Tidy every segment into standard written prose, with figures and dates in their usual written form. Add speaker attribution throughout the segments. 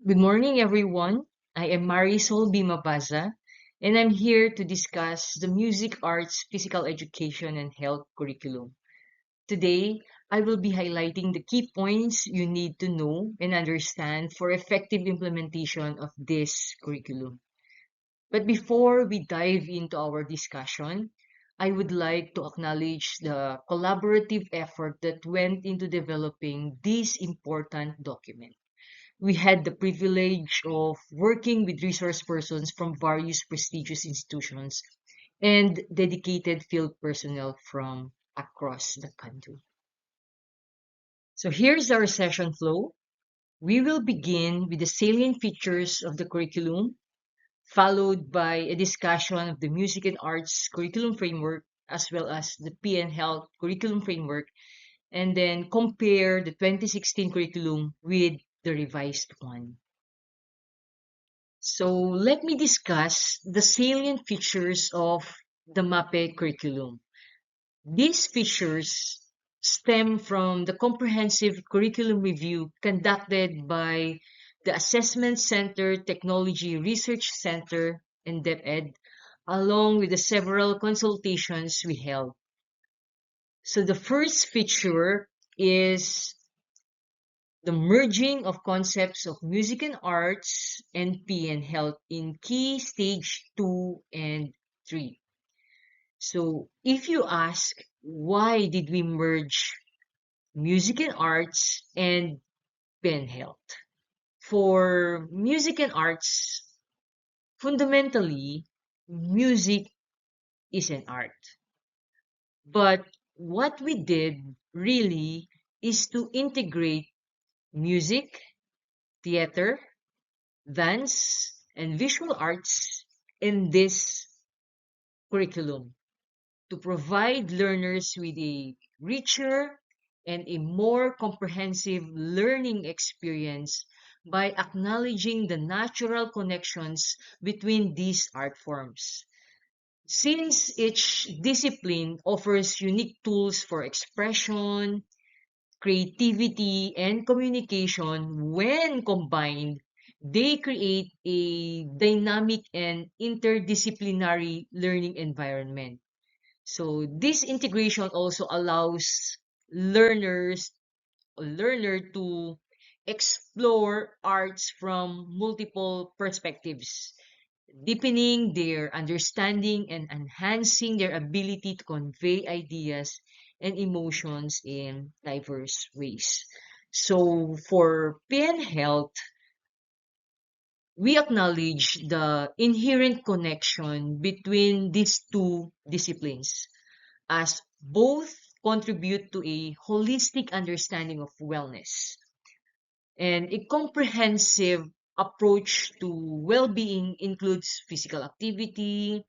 Speaker 1: Good morning, everyone. I am Marisol Bimabaza, and I'm here to discuss the music, arts, physical education, and health curriculum. Today, I will be highlighting the key points you need to know and understand for effective implementation of this curriculum. But before we dive into our discussion, I would like to acknowledge the collaborative effort that went into developing this important document. We had the privilege of working with resource persons from various prestigious institutions and dedicated field personnel from across the country. So here's our session flow. We will begin with the salient features of the curriculum, followed by a discussion of the music and arts curriculum framework, as well as the PN Health curriculum framework, and then compare the 2016 curriculum with the revised one. So let me discuss the salient features of the MAPE curriculum. These features stem from the comprehensive curriculum review conducted by the Assessment Center Technology Research Center and DepEd, along with the several consultations we held. So the first feature is the merging of concepts of music and arts and PN health in key stage 2 and 3. So if you ask, why did we merge music and arts and PN health? For music and arts, fundamentally, music is an art. But what we did really is to integrate music, theater, dance, and visual arts in this curriculum to provide learners with a richer and a more comprehensive learning experience by acknowledging the natural connections between these art forms. Since each discipline offers unique tools for expression, creativity, and communication, when combined, they create a dynamic and interdisciplinary learning environment. So this integration also allows learners learner to explore arts from multiple perspectives, deepening their understanding and enhancing their ability to convey ideas and emotions in diverse ways. So for PN Health, we acknowledge the inherent connection between these two disciplines as both contribute to a holistic understanding of wellness. And a comprehensive approach to well-being includes physical activity,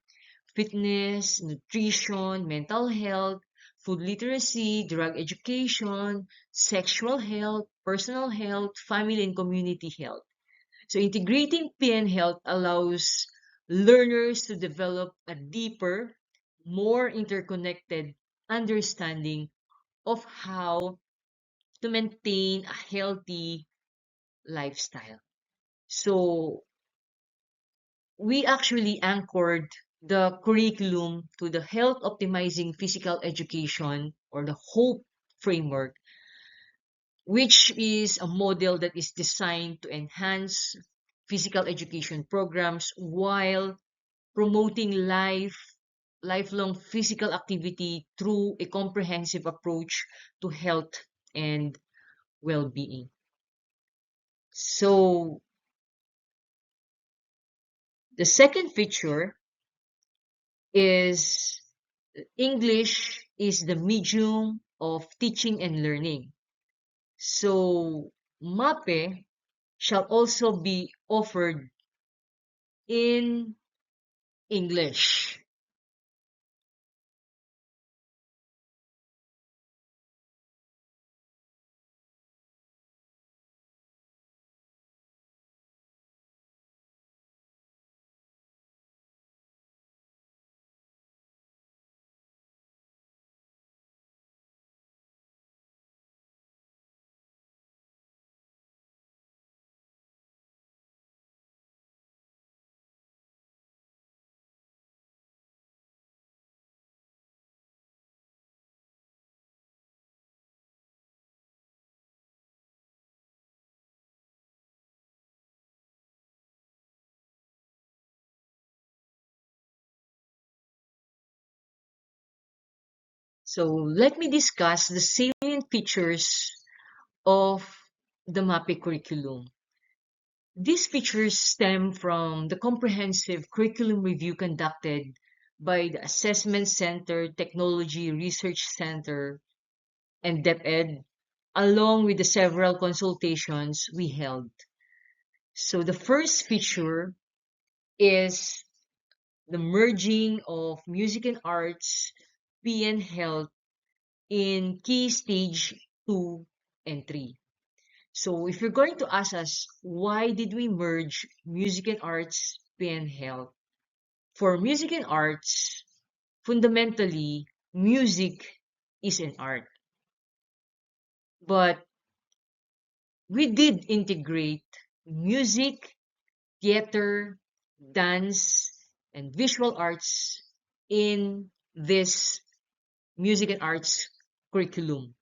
Speaker 1: fitness, nutrition, mental health, food literacy, drug education, sexual health, personal health, family and community health. So integrating PN health allows learners to develop a deeper, more interconnected understanding of how to maintain a healthy lifestyle. So we actually anchored the curriculum to the health optimizing physical education or the HOPE framework, which is a model that is designed to enhance physical education programs while promoting lifelong physical activity through a comprehensive approach to health and well-being. So the second feature is English is the medium of teaching and learning. So MAPE shall also be offered in English. So let me discuss the salient features of the MAPE curriculum. These features stem from the comprehensive curriculum review conducted by the Assessment Center, Technology Research Center, and DepEd, along with the several consultations we held. So the first feature is the merging of music and arts, PN Health in key stage 2 and 3. So if you're going to ask us, why did we merge music and arts, PN Health? For music and arts, fundamentally, music is an art. But we did integrate music, theater, dance, and visual arts in this music and arts curriculum.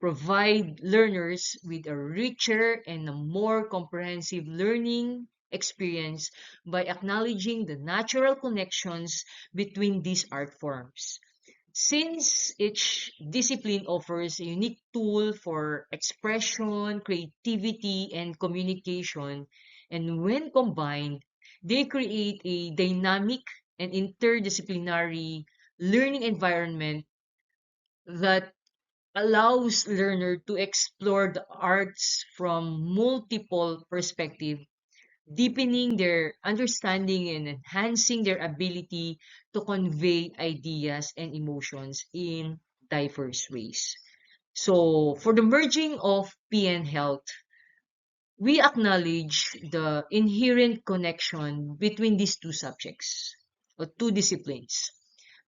Speaker 1: Provide learners with a richer and a more comprehensive learning experience by acknowledging the natural connections between these art forms. Since each discipline offers a unique tool for expression, creativity, and communication, and when combined, they create a dynamic and interdisciplinary learning environment that allows learner to explore the arts from multiple perspectives, deepening their understanding and enhancing their ability to convey ideas and emotions in diverse ways. So, for the merging of PN Health, we acknowledge the inherent connection between these two subjects or two disciplines,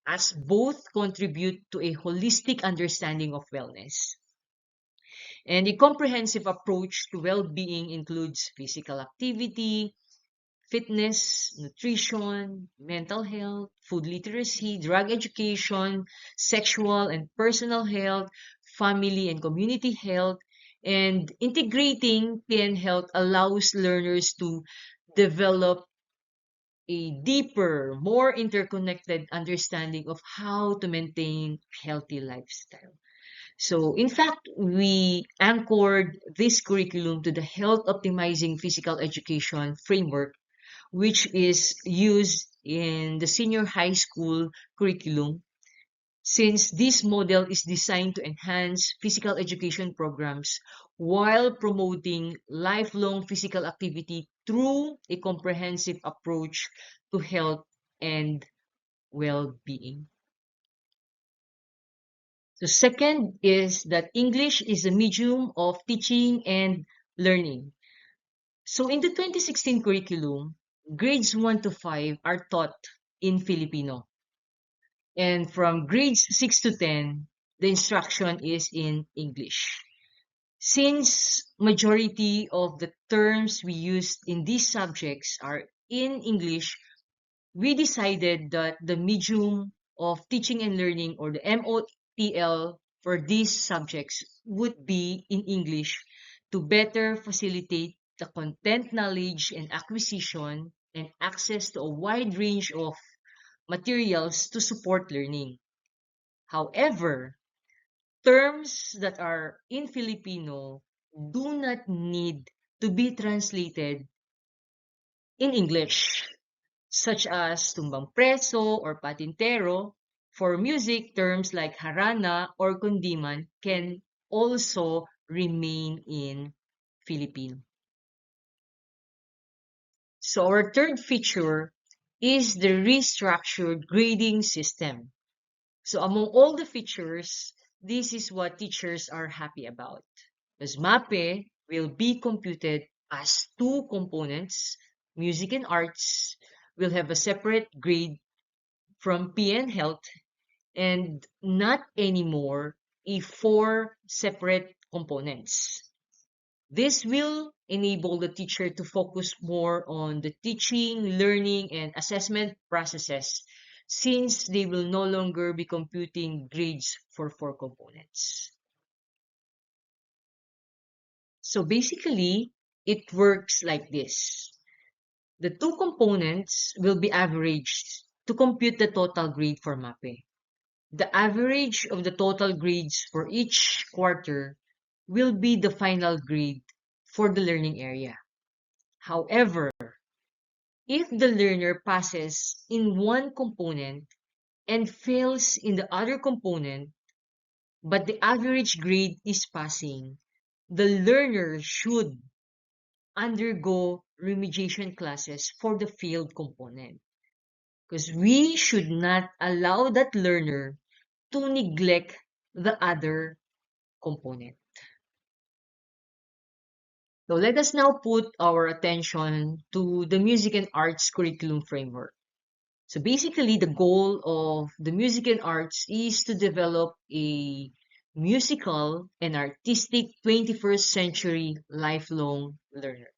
Speaker 1: as both contribute to a holistic understanding of wellness. And a comprehensive approach to well-being includes physical activity, fitness, nutrition, mental health, food literacy, drug education, sexual and personal health, family and community health, and integrating PN health allows learners to develop a deeper, more interconnected understanding of how to maintain healthy lifestyle. So, in fact, we anchored this curriculum to the health optimizing physical education framework, which is used in the senior high school curriculum, since this model is designed to enhance physical education programs while promoting lifelong physical activity through a comprehensive approach to health and well-being. The second is that English is a medium of teaching and learning. So in the 2016 curriculum, grades 1 to 5 are taught in Filipino. And from grades 6 to 10, the instruction is in English. Since majority of the terms we use in these subjects are in English, we decided that the medium of teaching and learning, or the MOTL, for these subjects would be in English to better facilitate the content knowledge and acquisition and access to a wide range of materials to support learning. However, terms that are in Filipino do not need to be translated in English, such as tumbang preso or patintero. For music, terms like harana or kundiman can also remain in Filipino. So our third feature is the restructured grading system. So among all the features, this is what teachers are happy about. Because MAPE will be computed as two components, music and arts will have a separate grade from PN Health, and not anymore a four separate components. This will enable the teacher to focus more on the teaching, learning, and assessment processes, since they will no longer be computing grades for four components. So basically, it works like this. The two components will be averaged to compute the total grade for MAPE. The average of the total grades for each quarter will be the final grade for the learning area. However, if the learner passes in one component and fails in the other component, but the average grade is passing, the learner should undergo remediation classes for the failed component. Because we should not allow that learner to neglect the other component. So let us now put our attention to the music and arts curriculum framework. So basically, the goal of the music and arts is to develop a musical and artistic 21st century lifelong learner.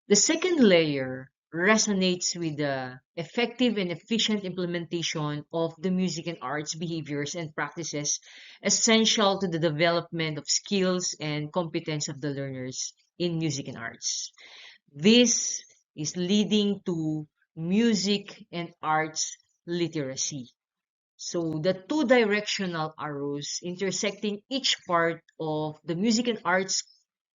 Speaker 1: The second layer resonates with the effective and efficient implementation of the music and arts behaviors and practices essential to the development of skills and competence of the learners in music and arts. This is leading to music and arts literacy. So the two directional arrows intersecting each part of the music and arts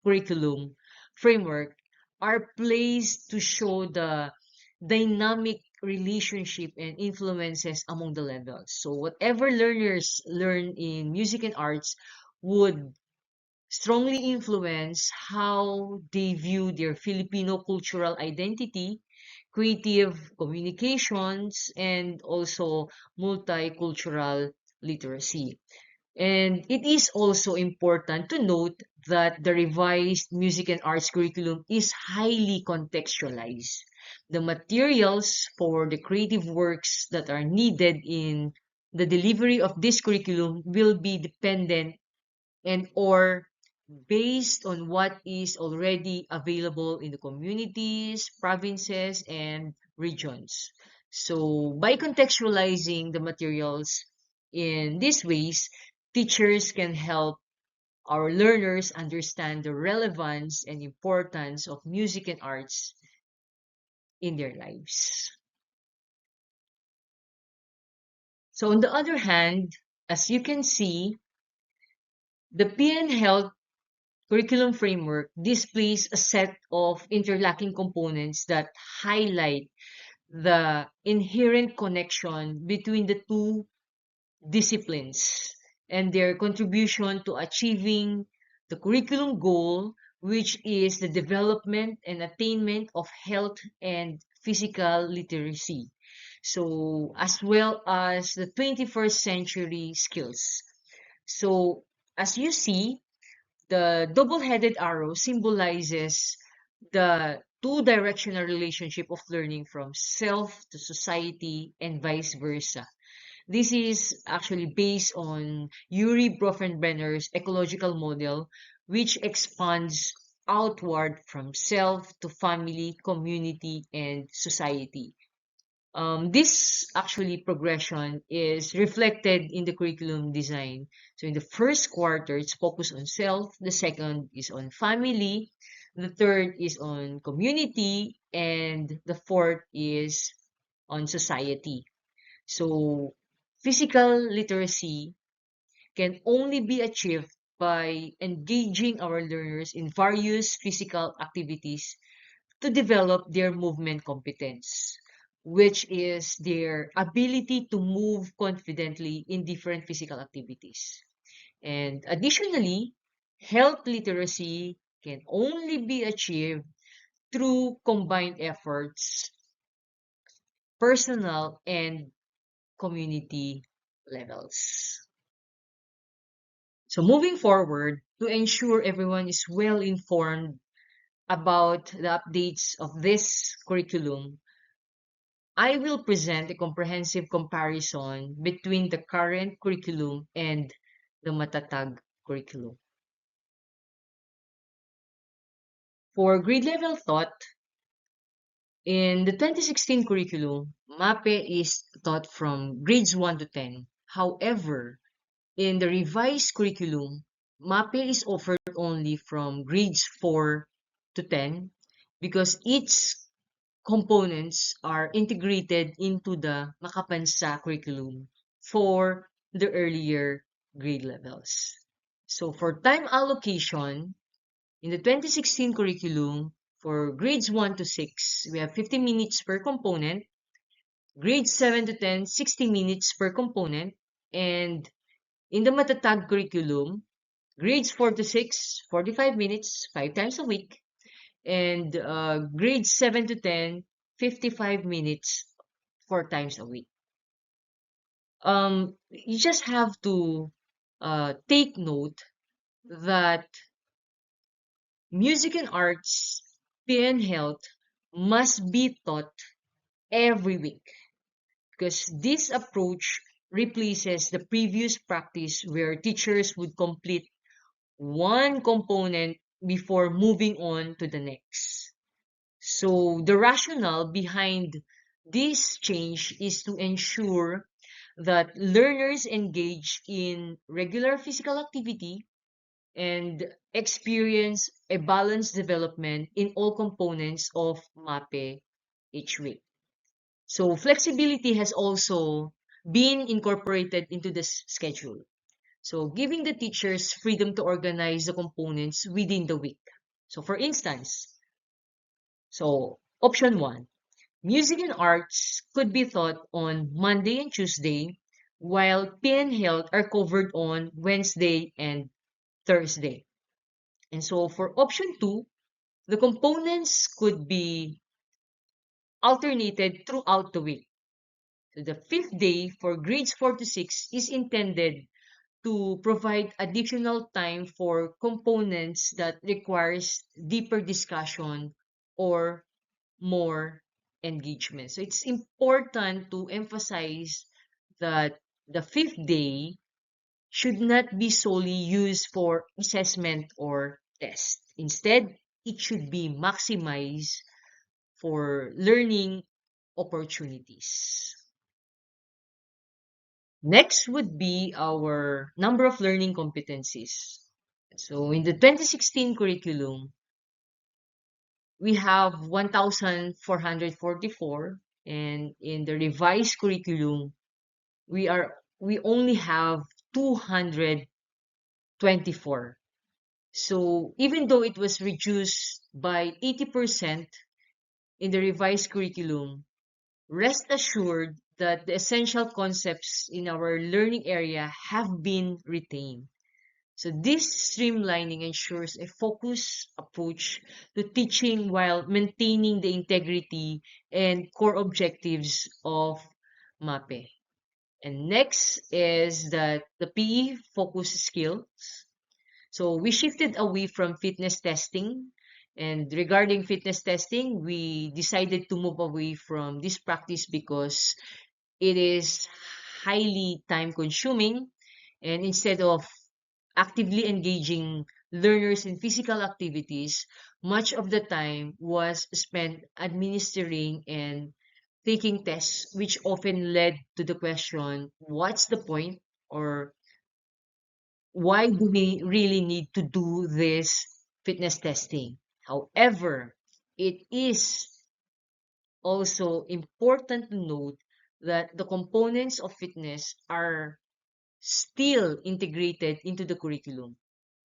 Speaker 1: curriculum framework are placed to show the dynamic relationship and influences among the levels. So whatever learners learn in music and arts would strongly influence how they view their Filipino cultural identity, creative communications, and also multicultural literacy. And it is also important to note that the revised music and arts curriculum is highly contextualized. The materials for the creative works that are needed in the delivery of this curriculum will be dependent and or based on what is already available in the communities, provinces, and regions. So by contextualizing the materials in these ways, teachers can help our learners understand the relevance and importance of music and arts in their lives. So on the other hand, as you can see, the PN Health curriculum framework displays a set of interlocking components that highlight the inherent connection between the two disciplines and their contribution to achieving the curriculum goal, which is the development and attainment of health and physical literacy. So, as well as the 21st century skills. So, as you see, the double-headed arrow symbolizes the two-directional relationship of learning from self to society and vice versa. This is actually based on Yuri Bronfenbrenner's ecological model, which expands outward from self to family, community, and society. This actually progression is reflected in the curriculum design. So in the first quarter, it's focused on self. The second is on family. The third is on community. And the fourth is on society. So physical literacy can only be achieved by engaging our learners in various physical activities to develop their movement competence, which is their ability to move confidently in different physical activities. And additionally, health literacy can only be achieved through combined efforts, personal and community levels. So moving forward, to ensure everyone is well informed about the updates of this curriculum, I will present a comprehensive comparison between the current curriculum and the Matatag curriculum. For grade level thought, in the 2016 curriculum, MAPE is taught from grades 1 to 10. However, in the revised curriculum, MAPE is offered only from grades 4 to 10 because its components are integrated into the Makapansa curriculum for the earlier grade levels. So for time allocation, in the 2016 curriculum, for grades 1 to 6, we have 50 minutes per component, grades 7 to 10, 60 minutes per component, and in the Matatag curriculum, grades 4 to 6, 45 minutes, 5 times a week, and grades 7 to 10, 55 minutes, 4 times a week. You just have to take note that music and arts, PE and health must be taught every week because this approach replaces the previous practice where teachers would complete one component before moving on to the next. So the rationale behind this change is to ensure that learners engage in regular physical activity and experience a balanced development in all components of MAPE each week. So flexibility has also been incorporated into the schedule. So giving the teachers freedom to organize the components within the week. So for instance, option 1, music and arts could be taught on Monday and Tuesday, while PE and health are covered on Wednesday and Thursday. And so for option 2, the components could be alternated throughout the week. So the fifth day for grades 4 to 6 is intended to provide additional time for components that requires deeper discussion or more engagement. So it's important to emphasize that the fifth day should not be solely used for assessment or test. Instead, it should be maximized for learning opportunities. Next would be our number of learning competencies. So in the 2016 curriculum, we have 1,444, and in the revised curriculum, we only have 224. So even though it was reduced by 80% in the revised curriculum, rest assured that the essential concepts in our learning area have been retained. So this streamlining ensures a focused approach to teaching while maintaining the integrity and core objectives of MAPE. And next is that the PE focus skills. So we shifted away from fitness testing. And regarding fitness testing, we decided to move away from this practice because it is highly time consuming. And instead of actively engaging learners in physical activities, much of the time was spent administering and taking tests, which often led to the question, what's the point? Or why do we really need to do this fitness testing? However, it is also important to note that the components of fitness are still integrated into the curriculum.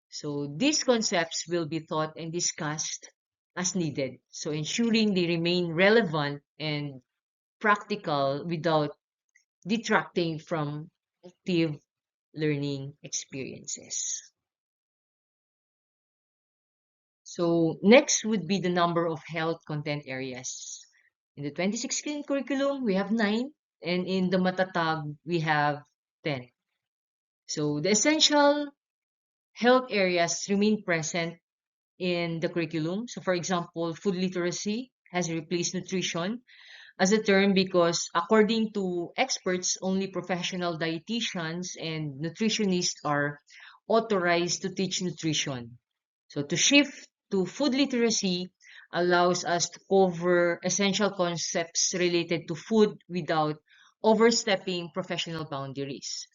Speaker 1: So these concepts will be taught and discussed as needed. So ensuring they remain relevant and practical without detracting from active learning experiences. So next would be the number of health content areas. In the 2016 curriculum, we have 9, and in the Matatag, we have 10. So the essential health areas remain present in the curriculum. So for example, food literacy has replaced nutrition as a term because according to experts, only professional dietitians and nutritionists are authorized to teach nutrition. So to shift to food literacy allows us to cover essential concepts related to food without overstepping professional boundaries.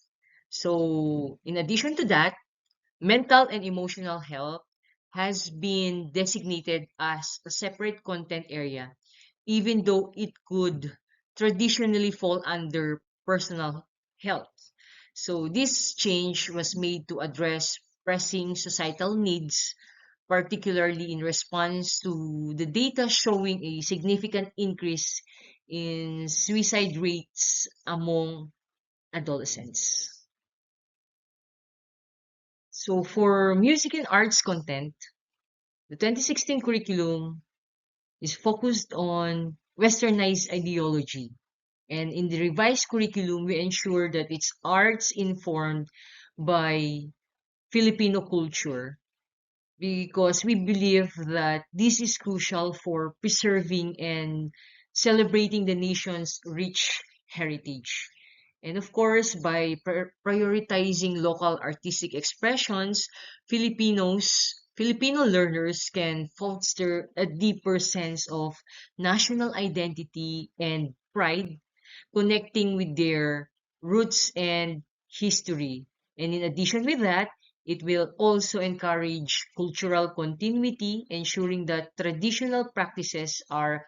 Speaker 1: So in addition to that, mental and emotional health has been designated as a separate content area, even though it could traditionally fall under personal health. So this change was made to address pressing societal needs, particularly in response to the data showing a significant increase in suicide rates among adolescents. So for music and arts content, the 2016 curriculum is focused on westernized ideology. And in the revised curriculum, we ensure that it's arts informed by Filipino culture because we believe that this is crucial for preserving and celebrating the nation's rich heritage. And of course, by prioritizing local artistic expressions, Filipino learners can foster a deeper sense of national identity and pride, connecting with their roots and history. And in addition with that, it will also encourage cultural continuity, ensuring that traditional practices are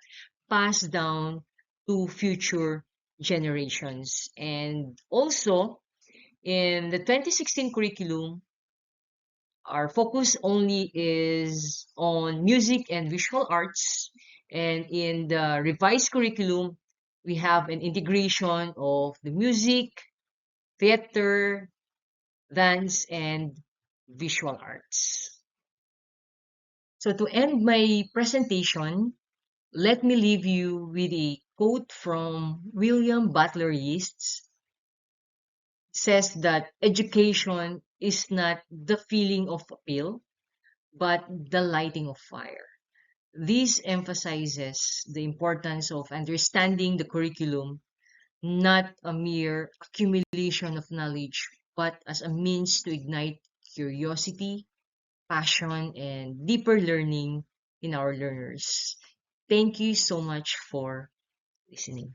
Speaker 1: passed down to future generations. And also, in the 2016 curriculum, our focus only is on music and visual arts. And in the revised curriculum, we have an integration of the music, theater, dance, and visual arts. So to end my presentation, let me leave you with a quote from William Butler Yeats. Says that education is not the feeling of a pill, but the lighting of fire. This emphasizes the importance of understanding the curriculum, not a mere accumulation of knowledge, but as a means to ignite curiosity, passion, and deeper learning in our learners. Thank you so much for listening.